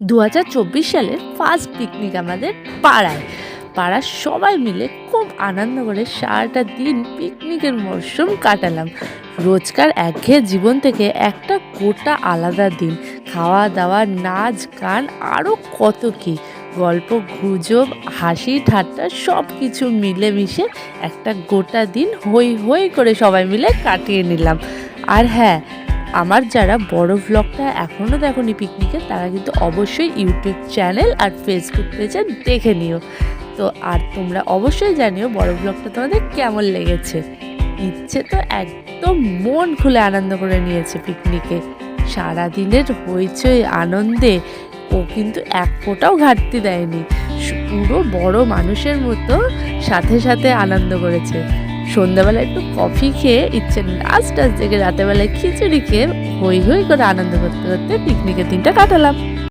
2024 সালের first picnic আমাদের পাড়ার সবাই মিলে খুব আনন্দ করে সারাটা দিন পিকনিকের মরশুম কাটালাম। রোজকার একঘেয়ে জীবন থেকে একটা গোটা আলাদা দিন, খাওয়া দাওয়া, নাচ গান, আরও কত কি গল্প গুজব, হাসি ঠাট্টা সব কিছু মিলেমিশে একটা গোটা দিন হই হই করে সবাই মিলে কাটিয়ে নিলাম। আর হ্যাঁ, আমার যারা বড় ভ্লগটা এখনও দেখোনি পিকনিকে, তারা কিন্তু অবশ্যই ইউটিউব চ্যানেল আর ফেসবুক পেজে দেখে নিও। তো আর তোমরা অবশ্যই জানিও বড় ভ্লগটা তোমাদের কেমন লেগেছে। ইচ্ছে তো একদম মন খুলে আনন্দ করে নিয়েছে পিকনিকে। সারাদিনের হইচই আনন্দে ও কিন্তু এক ফোঁটাও ঘাটতি দেয়নি, পুরো বড় মানুষের মতো সাথে সাথে আনন্দ করেছে। সন্ধ্যাবেলা একটু কফি খেয়ে ইচ্ছে নাচ টাচ দেখে রাতেরবেলায় খিচুড়ি খেয়ে হই হই করে আনন্দ করতে করতে পিকনিকের দিনটা কাটালাম।